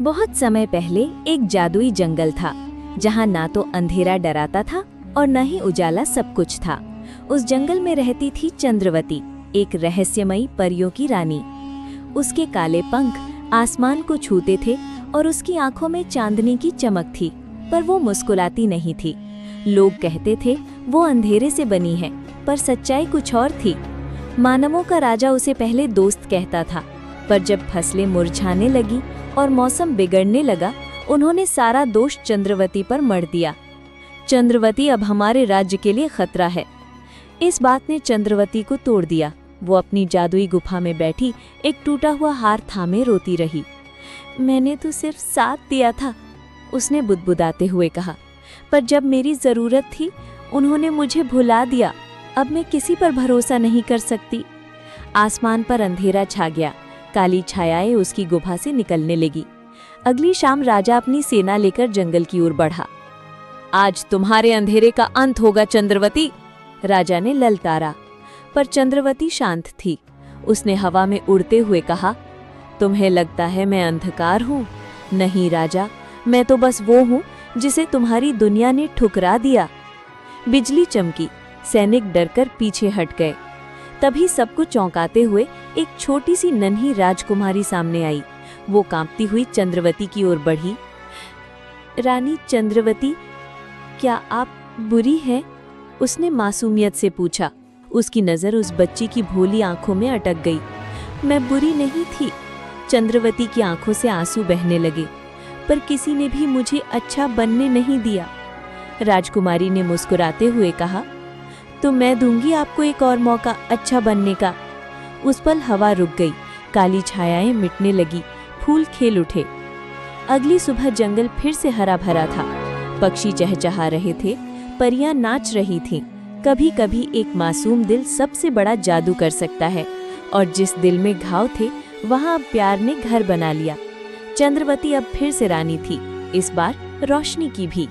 बहुत समय पहले एक जादुई जंगल था, जहाँ ना तो अंधेरा डराता था और न ही उजाला सब कुछ था। उस जंगल में रहती थी चंद्रवती, एक रहस्यमयी परियों की रानी। उसके काले पंख आसमान को छूते थे और उसकी आंखों में चांदनी की चमक थी, पर वो मुस्कुराती नहीं थी। लोग कहते थे वो अंधेरे से बनी है, पर सच्चाई कुछ और थी। मानवों का राजा उसे पहले दोस्त कहता था, पर जब फसलें मुरझाने लगी और मौसम बिगड़ने लगा, उन्होंने सारा दोष चंद्रवती पर मढ़ दिया। चंद्रवती अब हमारे राज्य के लिए खतरा है। इस बात ने चंद्रवती को तोड़ दिया। वो अपनी जादुई गुफा में बैठी एक टूटा हुआ हार थामे रोती रही। मैंने तो सिर्फ साथ दिया था, उसने बुदबुदाते हुए कहा, पर जब मेरी जरूरत थी उन्होंने मुझे भुला दिया। अब मैं किसी पर भरोसा नहीं कर सकती। आसमान पर अंधेरा छा गया, काली छायाएं उसकी गुफा से निकलने लगी। अगली शाम राजा अपनी सेना लेकर जंगल की ओर बढ़ा। आज तुम्हारे अंधेरे का अंत होगा चंद्रवती, राजा ने ललकारा। पर चंद्रवती शांत थी। उसने हवा में उड़ते हुए कहा, तुम्हें लगता है मैं अंधकार हूँ? नहीं राजा, मैं तो बस वो हूँ जिसे तुम्हारी दुनिया ने ठुकरा दिया। बिजली चमकी, सैनिक डरकर पीछे हट गए। तभी सबको चौंकाते हुए एक छोटी सी नन्ही राजकुमारी सामने आई। वो कांपती हुई चंद्रवती की ओर बढ़ी। रानी चंद्रवती, क्या आप बुरी हैं? उसने मासूमियत से पूछा। उसकी नजर उस बच्ची की भोली आंखों में अटक गई। मैं बुरी नहीं थी। चंद्रवती की आंखों से आंसू बहने लगे, पर किसी ने भी मुझे अच्छा बनने नहीं दिया। राजकुमारी ने मुस्कुराते हुए कहा, तो मैं दूंगी आपको एक और मौका अच्छा बनने का। उस पल हवा रुक गई, काली छायाएं मिटने लगी, फूल खेल उठे। अगली सुबह जंगल फिर से हरा भरा था। पक्षी चहचहा रहे थे, परियां नाच रही थीं। कभी कभी एक मासूम दिल सबसे बड़ा जादू कर सकता है, और जिस दिल में घाव थे वहां अब प्यार ने घर बना लिया। चंद्रवती अब फिर से रानी थी, इस बार रोशनी की भी।